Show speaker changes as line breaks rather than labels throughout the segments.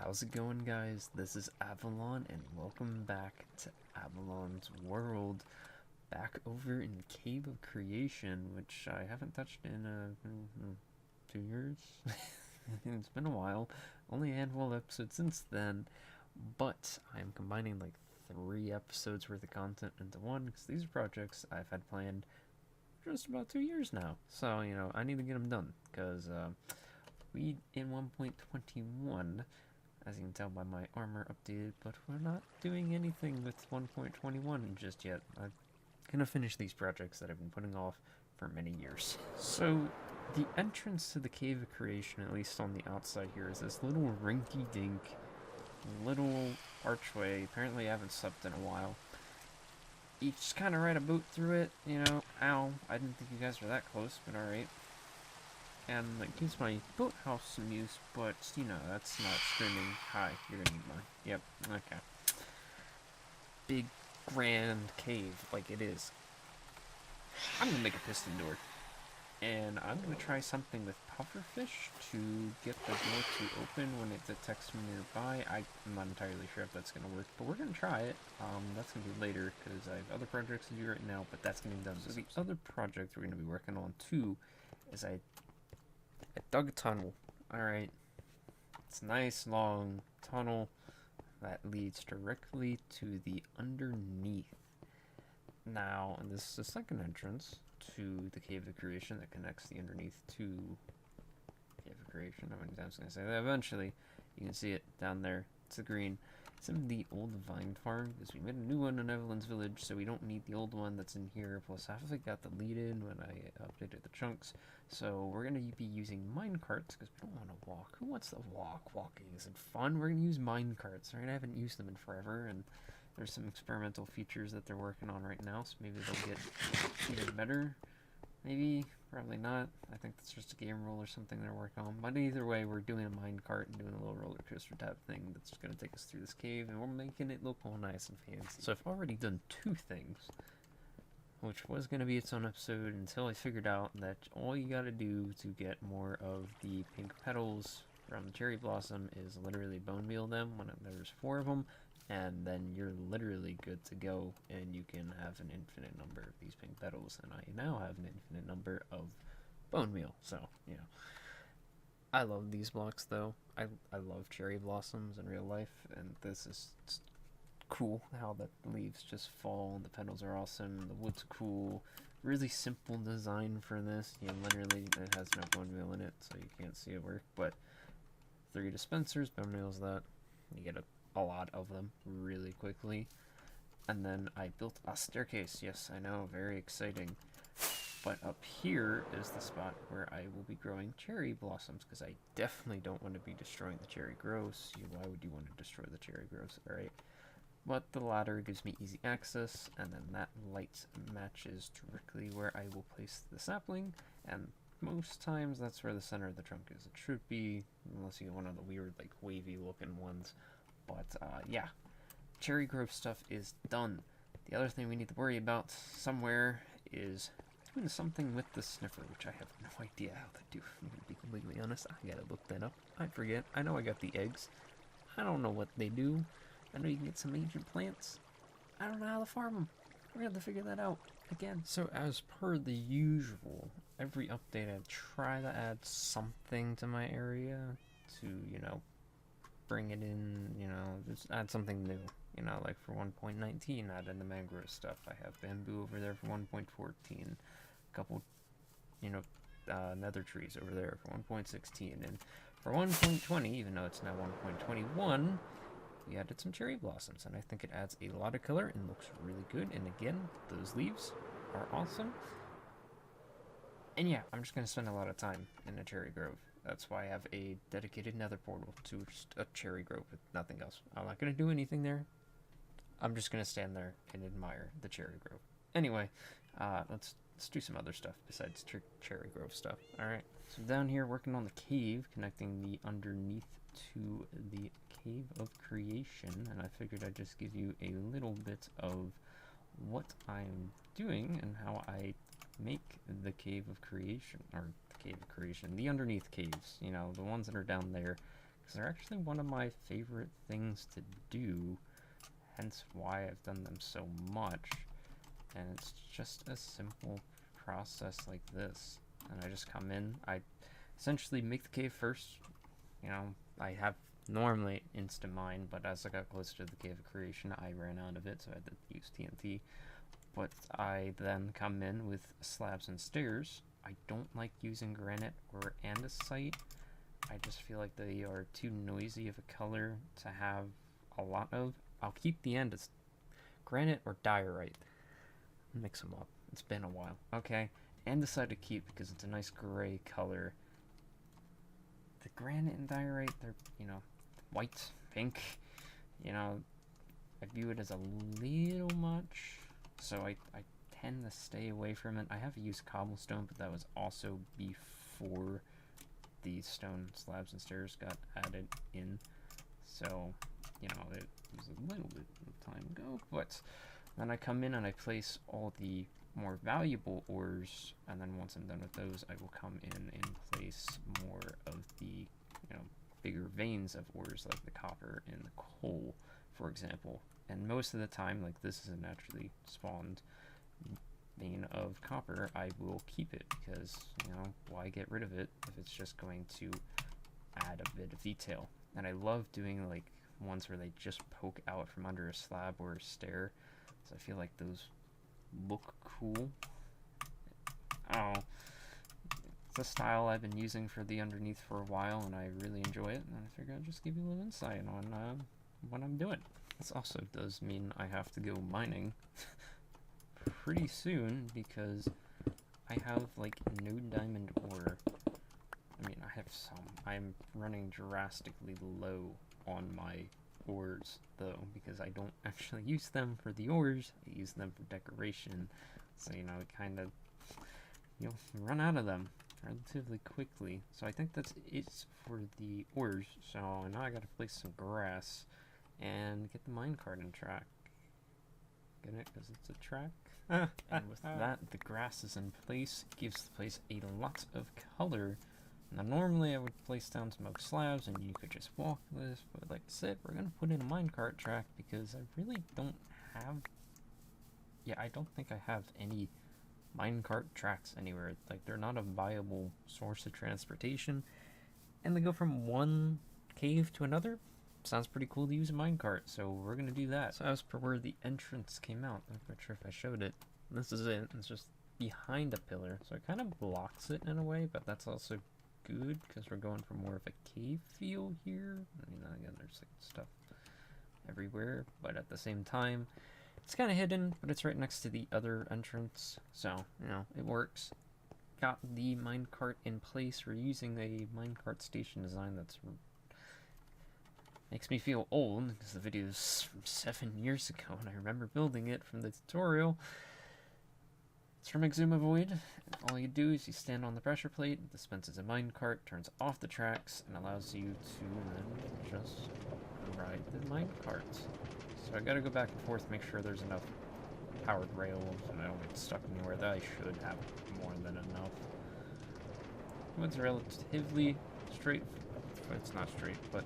How's it going, guys? This is Avollon, and welcome back to Avollon's World. Back over in Cave of Creation, which I haven't touched in 2 years. It's been a while. Only a handful of episodes since then, but I'm combining like 3 episodes worth of content into one because these are projects I've had planned for just about 2 years now. So, I need to get them done because we in 1.21. As you can tell by my armor updated, but we're not doing anything with 1.21 just yet. I'm gonna finish these projects that I've been putting off for many years. So, the entrance to the Cave of Creation, at least on the outside here, is this little rinky-dink little archway. Apparently I haven't slept in a while. You just kind of ride a boat through it, Ow, I didn't think you guys were that close, but alright. And it gives my boathouse some use, but, that's not screaming, hi, you're gonna need more. Yep, okay. Big, grand cave, like it is. I'm gonna make a piston door. And I'm gonna try something with pufferfish to get the door to open when it detects me nearby. I'm not entirely sure if that's gonna work, but we're gonna try it. That's gonna be later, because I have other projects to do right now, but that's gonna be done. So the other project we're gonna be working on, too, is I dug a tunnel. Alright. It's a nice long tunnel that leads directly to the underneath. Now, and this is the second entrance to the Cave of Creation that connects the underneath to Cave of Creation. How many times can I say that? Eventually, you can see it down there. It's the green. It's in the old vine farm, because we made a new one in Evelyn's village, so we don't need the old one that's in here. Plus, half of it got deleted when I updated the chunks. So we're going to be using minecarts, because we don't want to walk. Who wants to walk? Walking isn't fun. We're going to use minecarts, right? I haven't used them in forever, and there's some experimental features that they're working on right now, so maybe they'll get even better. Maybe, probably not. I think that's just a game rule or something they're working on. But either way, we're doing a minecart and doing a little roller coaster type thing that's going to take us through this cave, and we're making it look all nice and fancy. So I've already done 2 things, which was going to be its own episode until I figured out that all you got to do to get more of the pink petals from the cherry blossom is literally bone meal them when there's 4 of them. And then you're literally good to go, and you can have an infinite number of these pink petals, and I now have an infinite number of bone meal, so, I love these blocks, though. I love cherry blossoms in real life, and this is cool, how the leaves just fall, and the petals are awesome, the wood's cool. Really simple design for this. Literally, it has no bone meal in it, so you can't see it work, but 3 dispensers, bone meal's that. You get a lot of them really quickly. And then I built a staircase. Yes, I know, very exciting. But up here is the spot where I will be growing cherry blossoms, because I definitely don't want to be destroying the cherry groves. Why would you want to destroy the cherry groves? Alright. But the ladder gives me easy access, and then that light matches directly where I will place the sapling, and most times that's where the center of the trunk is. It should be, unless you get one of the weird, like, wavy looking ones. But, yeah, cherry grove stuff is done. The other thing we need to worry about somewhere is doing something with the sniffer, which I have no idea how to do. I'm going to be completely honest. I gotta look that up. I forget. I know I got the eggs. I don't know what they do. I know you can get some ancient plants. I don't know how to farm them. We're going to have to figure that out again. So, as per the usual, every update I try to add something to my area to, bring it in, just add something new. Like for 1.19, add in the mangrove stuff. I have bamboo over there for 1.14. A couple, nether trees over there for 1.16. And for 1.20, even though it's now 1.21, we added some cherry blossoms. And I think it adds a lot of color and looks really good. And again, those leaves are awesome. And yeah, I'm just going to spend a lot of time in a cherry grove. That's why I have a dedicated nether portal to just a cherry grove with nothing else. I'm not going to do anything there. I'm just going to stand there and admire the cherry grove. Anyway, let's do some other stuff besides cherry grove stuff. Alright, so down here working on the cave, connecting the underneath to the Cave of Creation. And I figured I'd just give you a little bit of what I'm doing and how I make the Cave of Creation, or the Cave of Creation, the underneath caves, the ones that are down there, because they're actually one of my favorite things to do, hence why I've done them so much. And it's just a simple process like this. And I just come in, I essentially make the cave first. You know, I have normally instant mine, but as I got closer to the cave of creation, I ran out of it, so I had to use TNT. But I then come in with slabs and stairs. I don't like using granite or andesite. I just feel like they are too noisy of a color to have a lot of. I'll keep the granite or diorite. Mix them up. It's been a while. Okay, andesite to keep because it's a nice gray color. The granite and diorite, they're, you know, white, pink. You know, I view it as a little much, so I tend to stay away from it. I have used cobblestone, but that was also before the stone slabs and stairs got added in. So, you know, it was a little bit of time ago, but then I come in and I place all the more valuable ores, and then once I'm done with those, I will come in and place more of the, you know, bigger veins of ores like the copper and the coal, for example. And most of the time, like this is a naturally spawned vein of copper, I will keep it because, you know, why get rid of it if it's just going to add a bit of detail. And I love doing like ones where they just poke out from under a slab or a stair, so I feel like those look cool. Oh, it's a style I've been using for the underneath for a while, and I really enjoy it, and I figured I'd just give you a little insight on what I'm doing. This also does mean I have to go mining pretty soon because I have like no diamond ore. I mean, I have some. I'm running drastically low on my ores though, because I don't actually use them for the ores, I use them for decoration. So, you know, it kind of, you'll run out of them relatively quickly. So I think that's it for the ores. So now I gotta place some grass and get the minecart in track. Get it? Because it's a track. And with that, the grass is in place. It gives the place a lot of color. Now normally I would place down some oak slabs and you could just walk this, but like I said, we're going to put in a minecart track because I really don't have, I don't think I have any minecart tracks anywhere. Like, they're not a viable source of transportation, and they go from one cave to another. Sounds pretty cool to use a minecart, so we're going to do that. So as per where the entrance came out, I'm not sure if I showed it. This is it. It's just behind a pillar, so it kind of blocks it in a way, but that's also good because we're going for more of a cave feel here. I mean, again, there's like stuff everywhere, but at the same time, it's kind of hidden, but it's right next to the other entrance, so, you know, it works. Got the minecart in place. We're using a minecart station design that's makes me feel old because the video is from 7 years ago and I remember building it from the tutorial. It's from Exuma Void. All you do is you stand on the pressure plate, it dispenses a minecart, turns off the tracks, and allows you to then just ride the minecart. So I gotta go back and forth, make sure there's enough powered rails, and I don't get stuck anywhere. That I should have more than enough. It's a relatively straight, it's not straight, but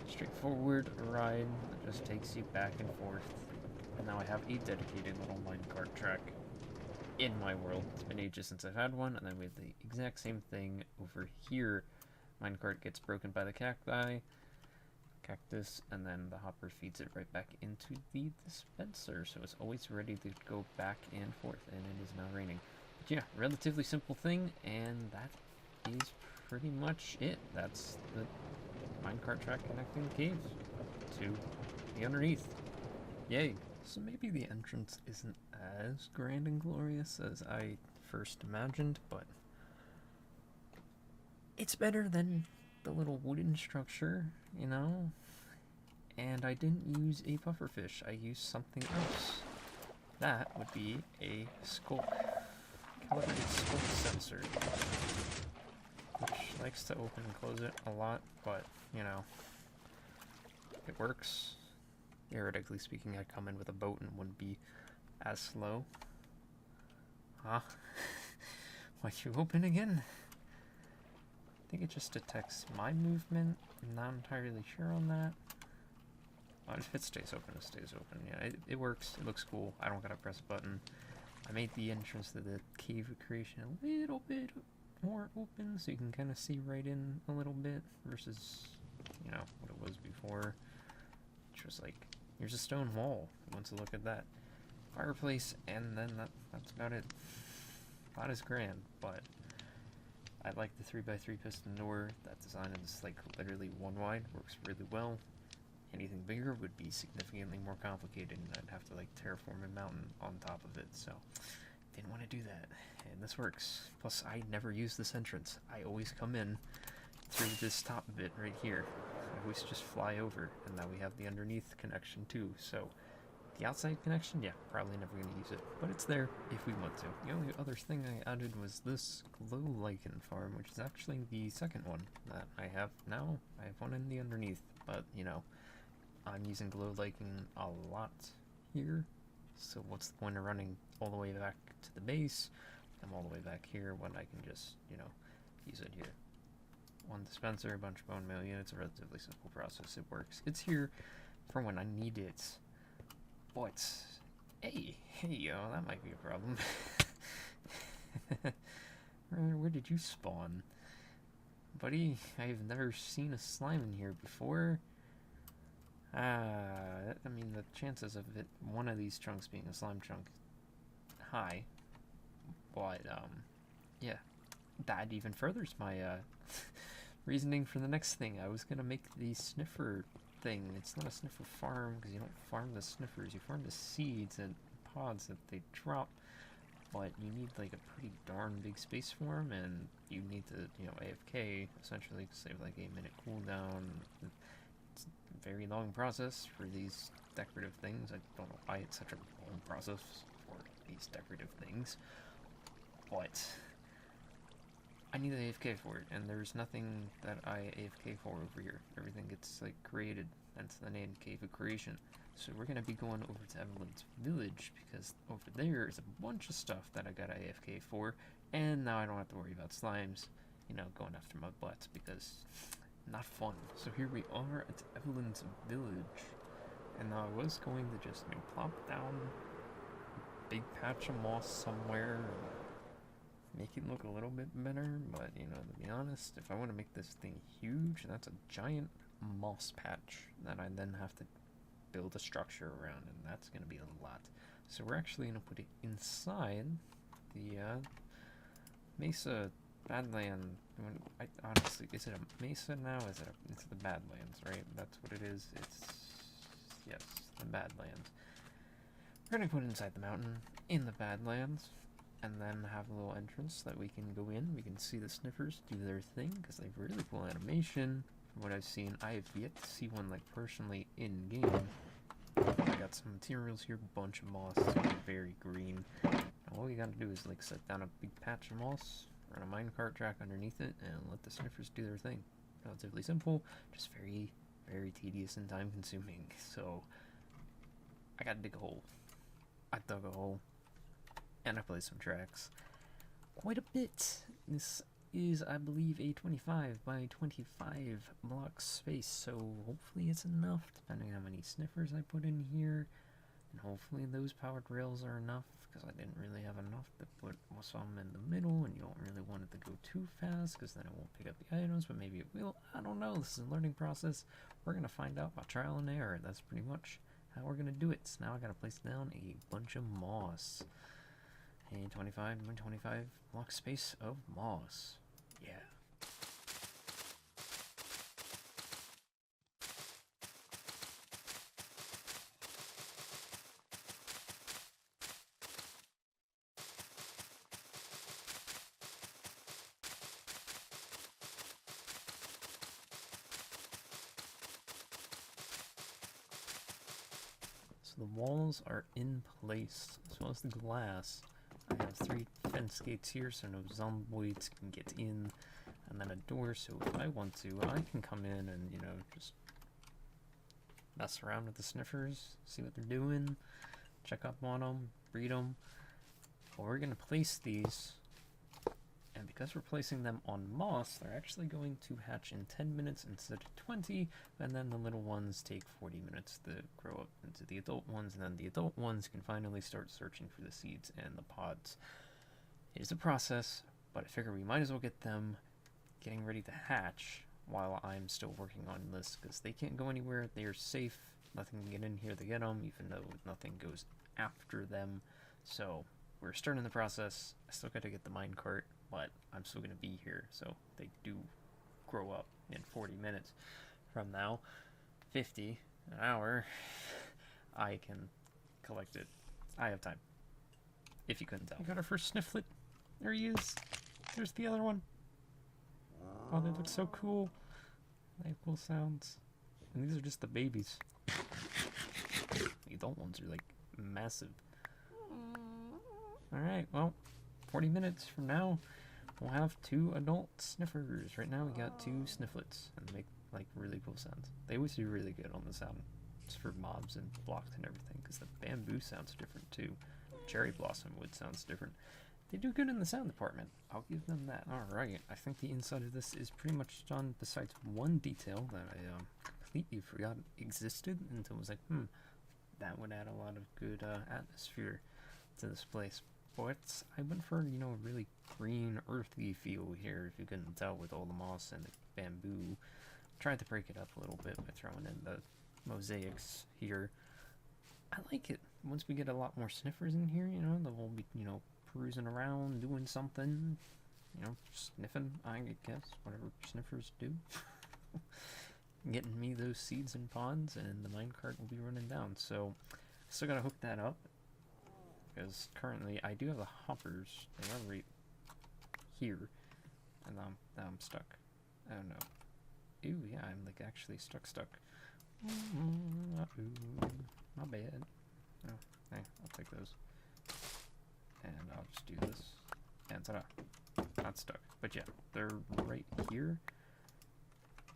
straightforward ride that just takes you back and forth. And now I have a dedicated little minecart track in my world. It's been ages since I've had one, and then we have the exact same thing over here. Minecart gets broken by the cactus, and then the hopper feeds it right back into the dispenser, so it's always ready to go back and forth, and it is now raining. But yeah, relatively simple thing, and that is pretty much it. That's the minecart track connecting the caves to the underneath. Yay! So maybe the entrance isn't as grand and glorious as I first imagined, but it's better than the little wooden structure, you know? And I didn't use a pufferfish, I used something else. That would be a skulk, calibrated skulk sensor, which likes to open and close it a lot, but, you know, it works. Theoretically speaking, I'd come in with a boat and wouldn't be as slow. Huh? Why'd you open again? I think it just detects my movement. I'm not entirely sure on that. If it stays open, it stays open. Yeah, it works. It looks cool. I don't gotta press a button. I made the entrance to the cave of creation a little bit more open, so you can kind of see right in a little bit, versus, you know, what it was before. Which was like, here's a stone wall. Who wants to look at that? Fireplace, and then that's about it. Not as grand, but I like the 3x3 piston door. That design is like literally one wide, works really well. Anything bigger would be significantly more complicated, and I'd have to like terraform a mountain on top of it, so didn't want to do that. And this works. Plus, I never use this entrance. I always come in through this top bit right here. I always just fly over, and now we have the underneath connection too, so the outside connection, yeah, probably never going to use it, but it's there if we want to. The only other thing I added was this glow lichen farm, which is actually the second one that I have now. I have one in the underneath, but, you know, I'm using glow lichen a lot here, so what's the point of running all the way back to the base? I'm all the way back here when I can just, you know, use it here. One dispenser, a bunch of bone meal units, a relatively simple process. It works. It's here for when I need it. But, hey, yo, that might be a problem. Where did you spawn? Buddy, I've never seen a slime in here before. I mean, the chances of it, one of these chunks being a slime chunk, high. But, yeah, that even furthers my, reasoning for the next thing. I was gonna make the sniffer thing. It's not a sniffer farm, because you don't farm the sniffers, you farm the seeds and pods that they drop, but you need like a pretty darn big space for them, and you need to, you know, AFK, essentially, to save like 8-minute cooldown. It's a very long process for these decorative things. I don't know why it's such a long process for these decorative things, but I need the AFK for it, and there's nothing that I AFK for over here. Everything gets, like, created, hence the name Cave of Creation. So we're gonna be going over to Avollon's village, because over there is a bunch of stuff that I got AFK for, and now I don't have to worry about slimes, you know, going after my butts, because not fun. So here we are at Avollon's village, and now I was going to just, you know, plop down a big patch of moss somewhere, make it look a little bit better, but, you know, to be honest, if I want to make this thing huge, that's a giant moss patch that I then have to build a structure around, and that's going to be a lot. So we're actually going to put it inside the Mesa Badland. Honestly, is it a Mesa now? It's the Badlands, right? That's what it is. It's, yes, the Badlands. We're going to put it inside the mountain in the Badlands, and then have a little entrance that we can go in. We can see the sniffers do their thing, because they have really cool animation. From what I've seen, I have yet to see one, like, personally in-game. I got some materials here, bunch of moss, it's very green. And all you gotta do is, like, set down a big patch of moss, run a minecart track underneath it, and let the sniffers do their thing. Relatively simple, just very, very tedious and time-consuming. So, I gotta dig a hole. I dug a hole. And I played some tracks. Quite a bit. This is, I believe, a 25 by 25 block space, so hopefully it's enough, depending on how many sniffers I put in here. And hopefully those powered rails are enough, because I didn't really have enough to put some in the middle, and you don't really want it to go too fast, because then it won't pick up the items, but maybe it will. I don't know. This is a learning process. We're going to find out by trial and error. That's pretty much how we're going to do it. So now I got to place down a bunch of moss. A 25 by 25 block space of moss. Yeah. So the walls are in place, as well as the glass. I have 3 fence gates here, so no zomboids can get in, and then a door, so if I want to, I can come in and, you know, just mess around with the sniffers, see what they're doing, check up on them, breed them. But we're going to place these, and And because we're placing them on moss, they're actually going to hatch in 10 minutes instead of 20, and then the little ones take 40 minutes to grow up into the adult ones, and then the adult ones can finally start searching for the seeds and the pods. It is a process, but I figure we might as well get them getting ready to hatch while I'm still working on this, because they can't go anywhere. They are safe. Nothing can get in here to get them, even though nothing goes after them. So we're starting the process. I still got to get the minecart, but I'm still going to be here, so they do grow up in 40 minutes from now. 50 an hour. I can collect it. I have time. If you couldn't tell. We got our first snifflet. There he is. There's the other one. Oh, they look so cool. They have cool sounds. And these are just the babies. The adult ones are like massive. Alright, well, 40 minutes from now, we'll have 2 adult sniffers. Right now we got 2 snifflets, and they make like really cool sounds. They always do really good on the sound. It's for mobs and blocks and everything, because the bamboo sounds different too. Cherry blossom wood sounds different. They do good in the sound department. I'll give them that. Alright, I think the inside of this is pretty much done, besides one detail that I completely forgot existed until I was like, that would add a lot of good atmosphere to this place. But I went for, you know, a really green, earthy feel here, if you couldn't tell, with all the moss and the bamboo. Tried to break it up a little bit by throwing in the mosaics here. I like it. Once we get a lot more sniffers in here, you know, they'll be, you know, cruising around, doing something, you know, sniffing, I guess, whatever sniffers do. Getting me those seeds and pods, and the minecart will be running down. So, still gotta hook that up, because currently I do have the hoppers. They are right here, and now I'm stuck. Oh no. Ooh, yeah, I'm like actually stuck. Ooh, my bad. Oh, hey, I'll take those. And I'll just do this. And ta-da. Not stuck. But yeah, they're right here.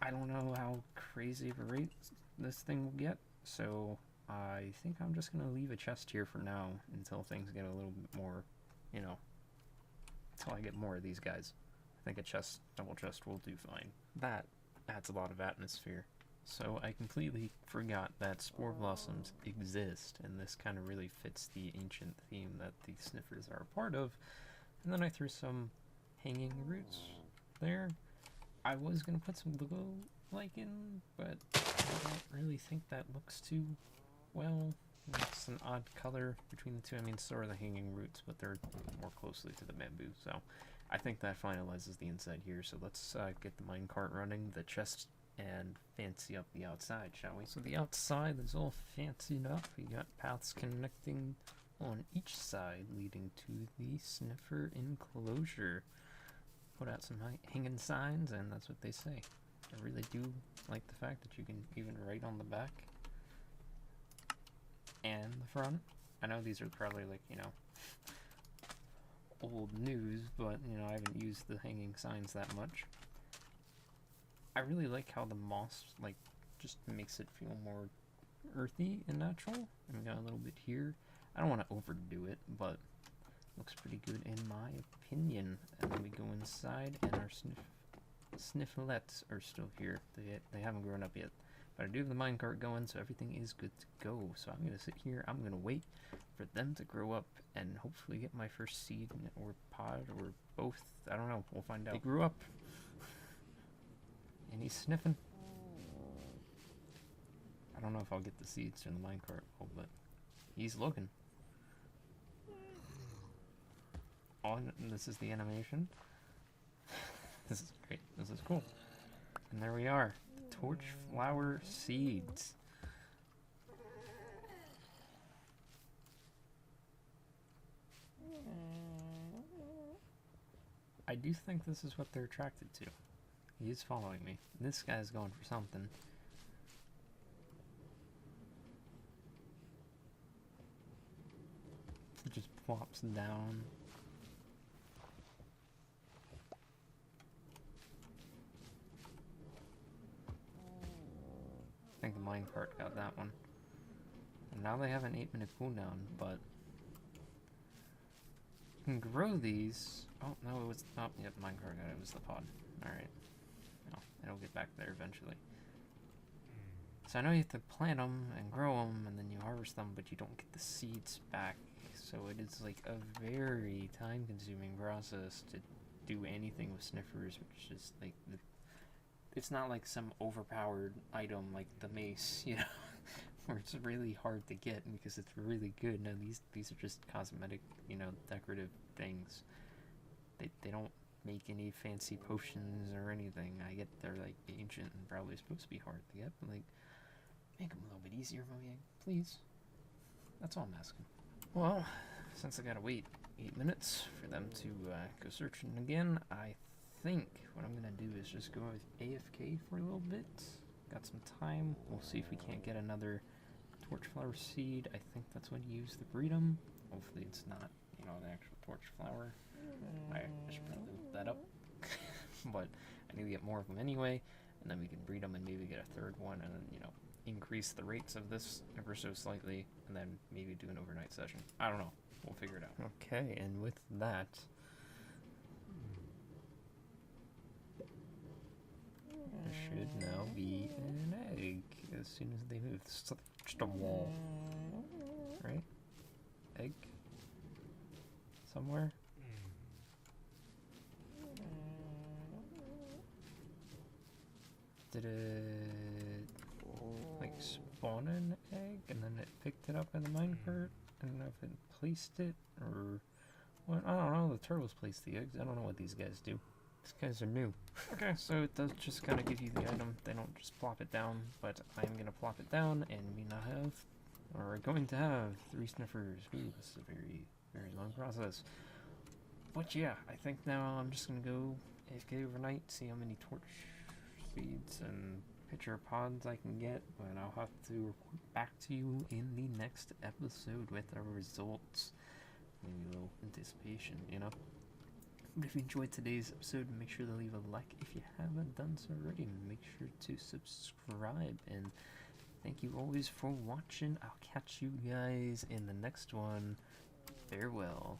I don't know how crazy of a rate this thing will get, so I think I'm just going to leave a chest here for now until things get a little bit more, you know, until I get more of these guys. I think a chest, double chest will do fine. That adds a lot of atmosphere. So I completely forgot that spore blossoms exist, and this kind of really fits the ancient theme that the sniffers are a part of. And then I threw some hanging roots there. I was going to put some glow lichen, but I don't really think that looks too well. It's an odd color between the two. I mean, so are the hanging roots, but they're more closely to the bamboo. So I think that finalizes the inside here. So let's get the minecart running, the chest, and fancy up the outside, shall we? So the outside is all fancied up. We got paths connecting on each side, leading to the sniffer enclosure. Put out some hanging signs, and that's what they say. I really do like the fact that you can even write on the back and the front. I know these are probably like, you know, old news, but, you know, I haven't used the hanging signs that much. I really like how the moss, like, just makes it feel more earthy and natural. And we got a little bit here. I don't want to overdo it, but looks pretty good in my opinion. And then we go inside, and our snifflets are still here. They haven't grown up yet. But I do have the minecart going, so everything is good to go. So I'm going to sit here. I'm going to wait for them to grow up and hopefully get my first seed or pod or both. I don't know. We'll find out. They grew up. And he's sniffing. I don't know if I'll get the seeds in the minecart, but he's looking. Oh, and this is the animation. This is great. This is cool. And there we are. Torch flower seeds. I do think this is what they're attracted to. He's following me. This guy's going for something. It just plops down. I think the minecart got that one. And now they have an 8-minute cooldown, but can grow these. Oh, no, it was not. Yep, Minecraft got it. It was the pod. Alright. No, it'll get back there eventually. So I know you have to plant them and grow them, and then you harvest them, but you don't get the seeds back. So it is like a very time-consuming process to do anything with sniffers, which is like, it's not like some overpowered item like the mace, you know, where it's really hard to get because it's really good. No, these are just cosmetic, you know, decorative things. They don't make any fancy potions or anything. I get they're like ancient and probably supposed to be hard to get, but like, make them a little bit easier, Mojang, please. That's all I'm asking. Well, since I gotta wait 8 minutes for them to go searching again, I think what I'm gonna do is just go with AFK for a little bit. Got some time. We'll see if we can't get another torchflower seed. I think that's what you use to breed them. Hopefully it's not, you know, the actual torchflower. I should probably look that up. But I need to get more of them anyway, and then we can breed them and maybe get a third one, and then, you know, increase the rates of this ever so slightly, and then maybe do an overnight session. I don't know. We'll figure it out. Okay, and with that, there should now be an egg as soon as they move. It's just a wall, right? Egg somewhere. Did it like spawn an egg and then it picked it up in the minecart? I don't know if it placed it or what. I don't know. The turtles place the eggs. I don't know what these guys do. These guys are new. Okay, so it does just kind of give you the item. They don't just plop it down, but I'm gonna plop it down, and we now have, or are going to have, 3 sniffers. Ooh, this is a very, very long process. But yeah, I think now I'm just gonna go AFK overnight, see how many torch seeds and pitcher pods I can get, but I'll have to report back to you in the next episode with our results. Maybe a little anticipation, you know? But if you enjoyed today's episode, make sure to leave a like if you haven't done so already. Make sure to subscribe, and thank you always for watching. I'll catch you guys in the next one. Farewell.